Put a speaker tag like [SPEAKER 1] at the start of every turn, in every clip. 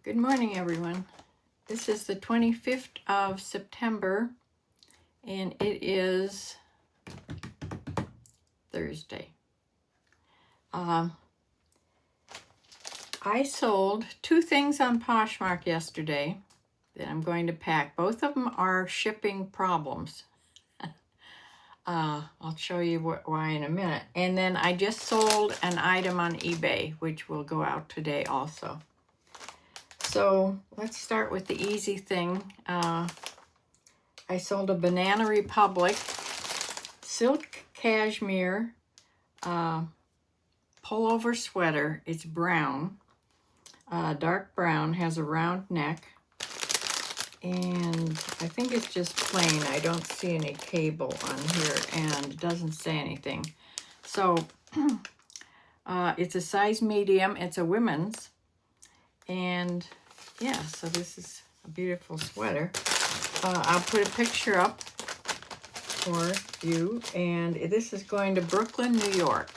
[SPEAKER 1] Good morning, everyone. This is the 25th of September, and it is Thursday. I sold two things on Poshmark yesterday that I'm going to pack. Both of them are shipping problems. I'll show you why in a minute. And then I just sold an item on eBay, which will go out today also. So let's start with the easy thing. I sold a Banana Republic silk cashmere pullover sweater. It's brown, dark brown, has a round neck, and I think it's just plain. I don't see any cable on here, and it doesn't say anything. So it's a size medium. It's a women's. And yeah, so this is a beautiful sweater. I'll put a picture up for you. And this is going to Brooklyn, New York.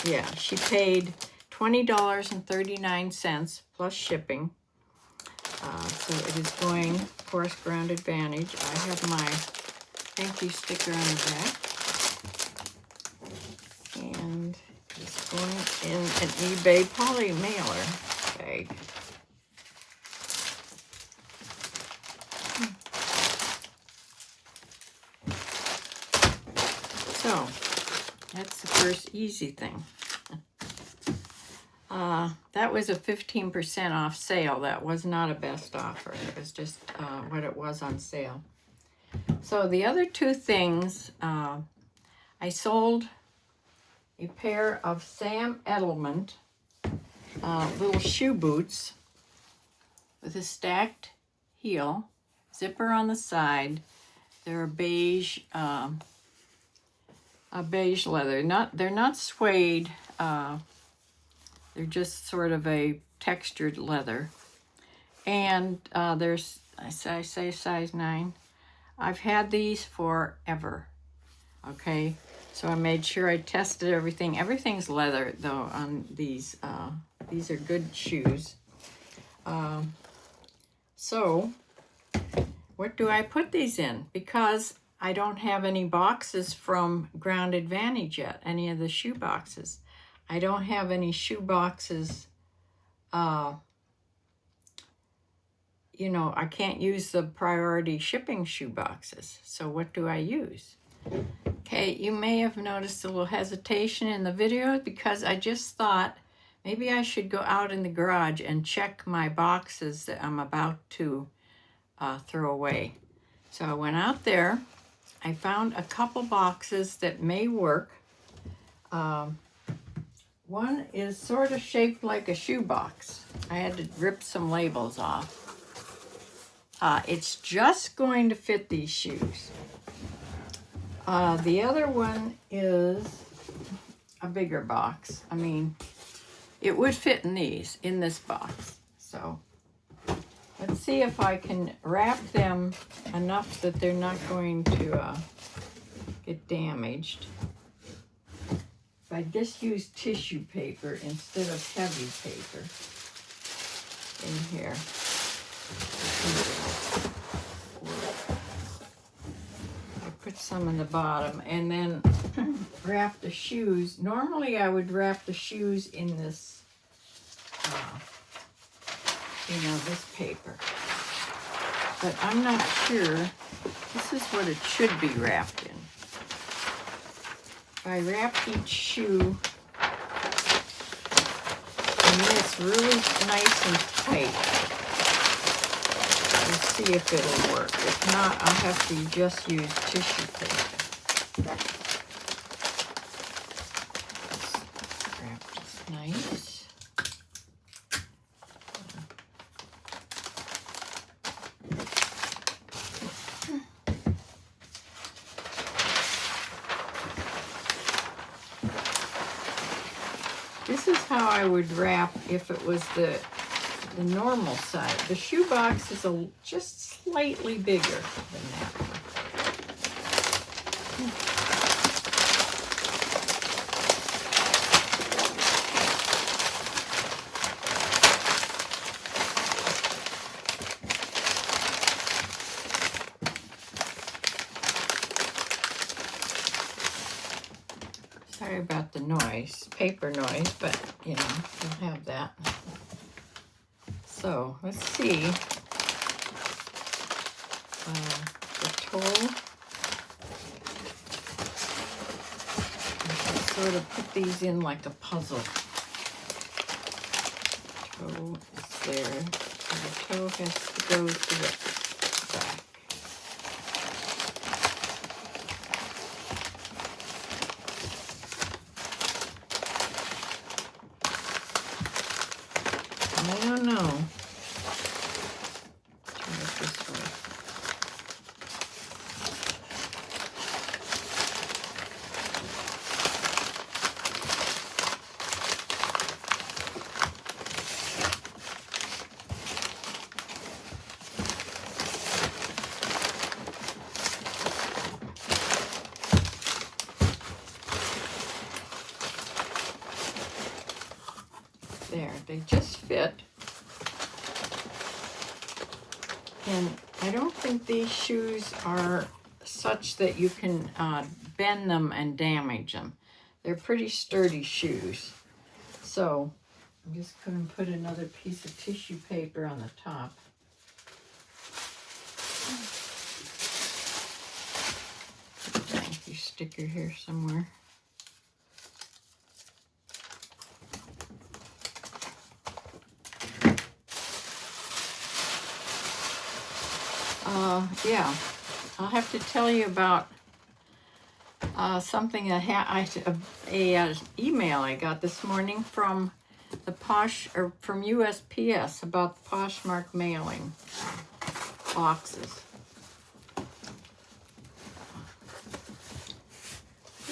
[SPEAKER 1] Yeah, she paid $20.39 plus shipping. So it is going, of course, Ground Advantage. I have my thank you sticker on the back. And it's going in an eBay poly mailer bag. So, that's the first easy thing. That was a 15% off sale. That was not a best offer. It was just what it was on sale. So the other two things, I sold a pair of Sam Edelman little shoe boots with a stacked heel, zipper on the side. They're a beige leather. They're not suede. They're just sort of a textured leather. And there's, I say size 9. I've had these forever. Okay, so I made sure I tested everything. Everything's leather though on these. These are good shoes. So what do I put these in? Because I don't have any boxes from Ground Advantage yet, any of the shoe boxes. I don't have any shoe boxes. You know, I can't use the priority shipping shoe boxes. So what do I use? Okay, you may have noticed a little hesitation in the video because I just thought maybe I should go out in the garage and check my boxes that I'm about to throw away. So I went out there. I found a couple boxes that may work. One is sort of shaped like a shoe box. I had to rip some labels off. It's just going to fit these shoes. The other one is a bigger box. I mean, it would fit in this box. So let's see if I can wrap them enough that they're not going to get damaged. If I just use tissue paper instead of heavy paper in here. I put some in the bottom and then wrap the shoes. Normally I would wrap the shoes in this, this paper. But I'm not sure. This is what it should be wrapped in. If I wrap each shoe in this really nice and tight, we'll see if it'll work. If not, I'll have to just use tissue paper. Wrap this nice. This is how I would wrap if it was the normal side. The shoe box is just slightly bigger than that one. Sorry about the noise, paper noise, but you know, you'll have that. So let's see. The toe. Sort of put these in like a puzzle. Toe is there. And the toe has to go to the back. I don't know. Try it this way. There, they just fit. And I don't think these shoes are such that you can bend them and damage them. They're pretty sturdy shoes. So I'm just going to put another piece of tissue paper on the top. Thank you, sticker here somewhere. Yeah, I'll have to tell you about something that a email I got this morning from the from USPS about the Poshmark mailing boxes.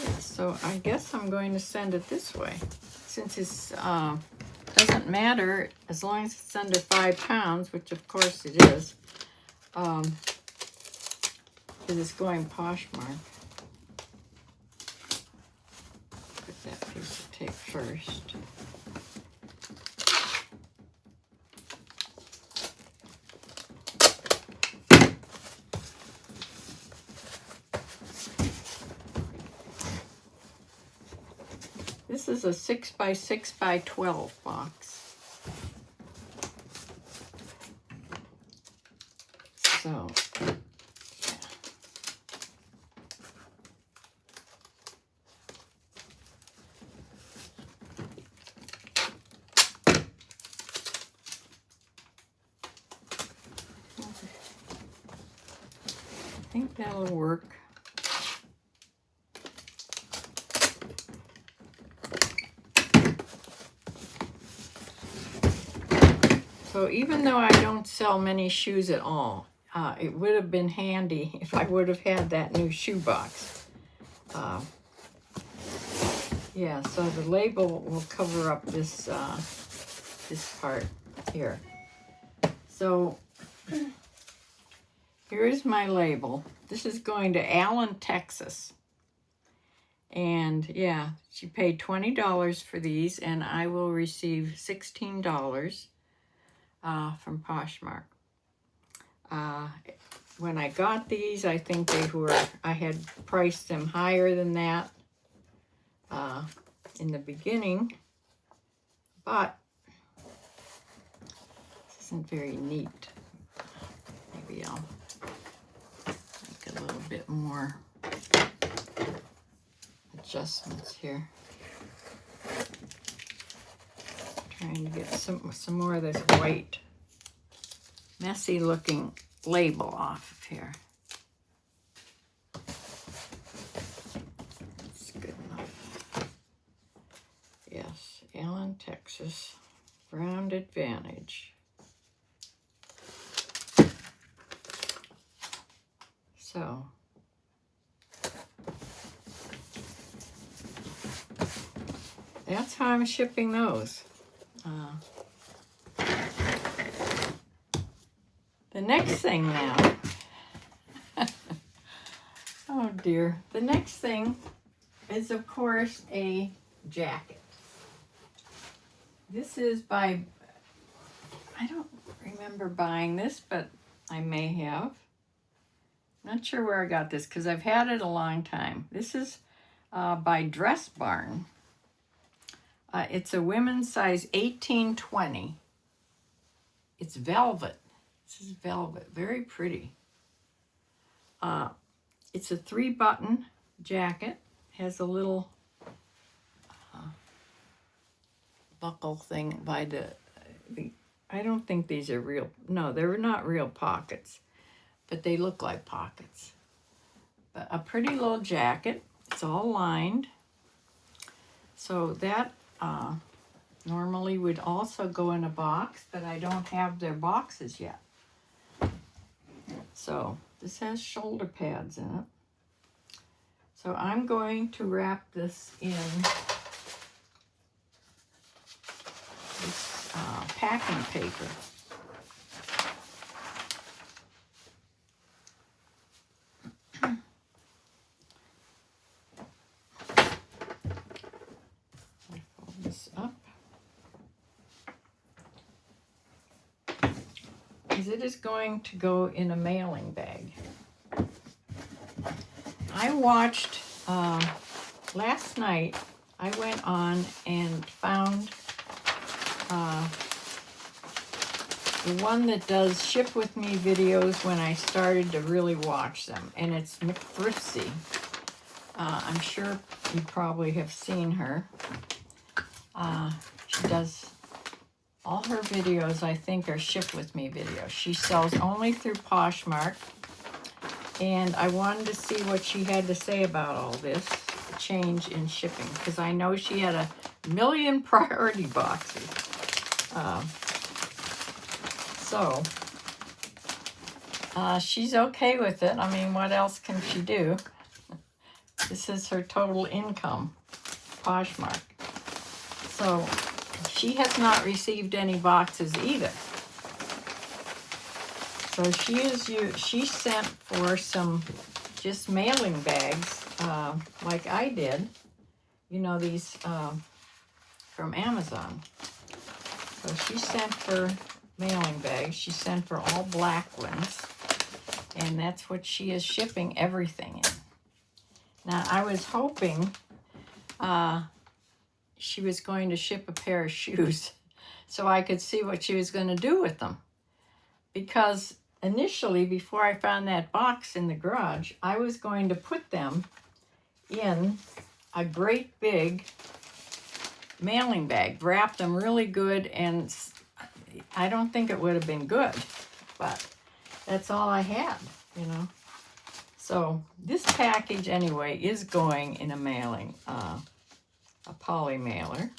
[SPEAKER 1] Yeah, so I guess I'm going to send it this way, since it's doesn't matter as long as it's under 5 pounds, which of course it is. Because it's going Poshmark. Put that piece of tape first. This is a 6x6x12 box. So, I think that'll work. So even though I don't sell many shoes at all, it would have been handy if I would have had that new shoe box. Yeah, so the label will cover up this this part here. So here is my label. This is going to Allen, Texas. And yeah, she paid $20 for these, and I will receive $16 from Poshmark. When I got these, I think I had priced them higher than that in the beginning, but this isn't very neat. Maybe I'll make a little bit more adjustments here. Trying to get some more of this white, messy looking label off of here. That's good enough. Yes, Allen, Texas, Round Advantage. So, that's how I'm shipping those. The next thing now, oh dear, the next thing is of course a jacket. This is by, I don't remember buying this, but I may have. Not sure where I got this because I've had it a long time. This is by Dress Barn. It's a women's size 18-20. It's velvet. This is velvet, very pretty. It's a 3-button jacket. Has a little buckle thing by the, I don't think these are real. No, they're not real pockets, but they look like pockets. But a pretty little jacket. It's all lined. So that normally would also go in a box, but I don't have their boxes yet. So this has shoulder pads in it. So I'm going to wrap this in this packing paper. Fold this up. Because it is going to go in a mailing bag. I watched, last night, I went on and found the one that does ship with me videos when I started to really watch them, and it's McThriftsy. I'm sure you probably have seen her. She does, all her videos I think are ship with me videos. She sells only through Poshmark, and I wanted to see what she had to say about all this change in shipping, because I know she had a million priority boxes. She's okay with it. I mean, what else can she do? This is her total income, Poshmark. So she has not received any boxes either. So she sent for some just mailing bags, like I did. You know, these from Amazon. So she sent for mailing bags. She sent for all black ones. And that's what she is shipping everything in. Now, I was hoping she was going to ship a pair of shoes so I could see what she was going to do with them. Because initially, before I found that box in the garage, I was going to put them in a great big mailing bag, wrap them really good, and I don't think it would have been good, but that's all I had, you know. So this package anyway is going in a mailing, a poly mailer.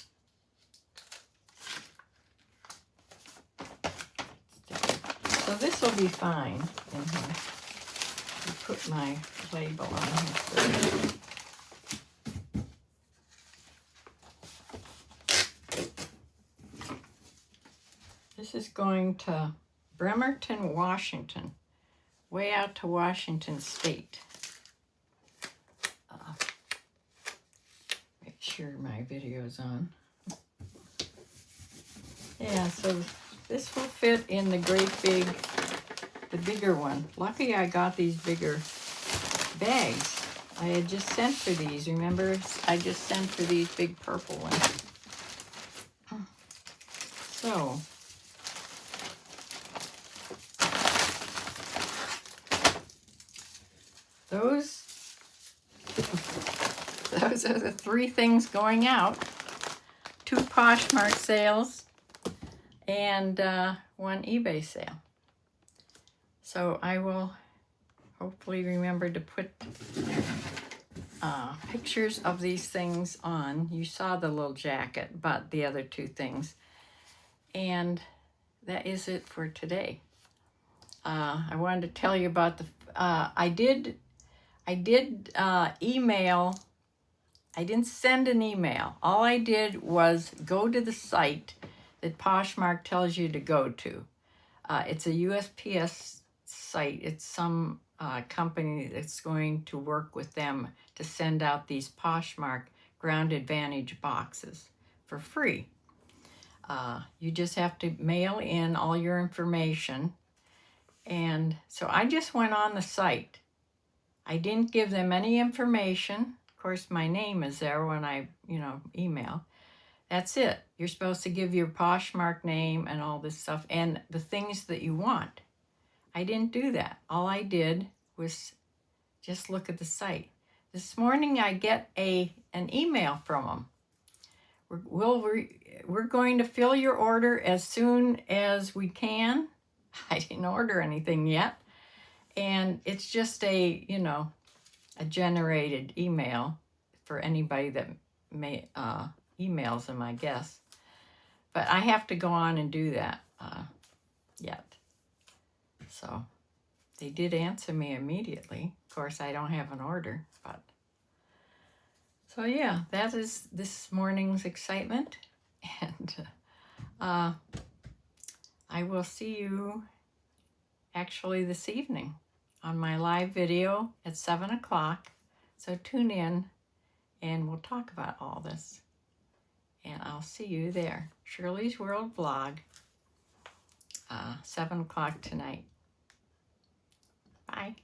[SPEAKER 1] So this will be fine in here. I'll put my label on here first. This is going to Bremerton, Washington, way out to Washington State. Make sure my video's on. Yeah, so this will fit in the great big, the bigger one. Lucky I got these bigger bags. I had just sent for these. Remember, I just sent for these big purple ones. So, those are the 3 things going out. 2 Poshmark sales and 1 eBay sale. So I will hopefully remember to put pictures of these things on. You saw the little jacket, but the other 2 things. And that is it for today. I wanted to tell you about the, I did email. I didn't send an email. All I did was go to the site that Poshmark tells you to go to. It's a USPS site. It's some company that's going to work with them to send out these Poshmark Ground Advantage boxes for free. You just have to mail in all your information. And so I just went on the site. I didn't give them any information. Of course, my name is there when I, email. That's it. You're supposed to give your Poshmark name and all this stuff and the things that you want. I didn't do that. All I did was just look at the site. This morning I get an email from them. We're going to fill your order as soon as we can. I didn't order anything yet. And it's just a generated email for anybody that may emails them, I guess. But I have to go on and do that yet. So they did answer me immediately. Of course, I don't have an order, but so yeah, that is this morning's excitement, and I will see you actually this evening on my live video at 7 o'clock. So tune in and we'll talk about all this. And I'll see you there. Shirley's World Vlog, 7 o'clock tonight. Bye.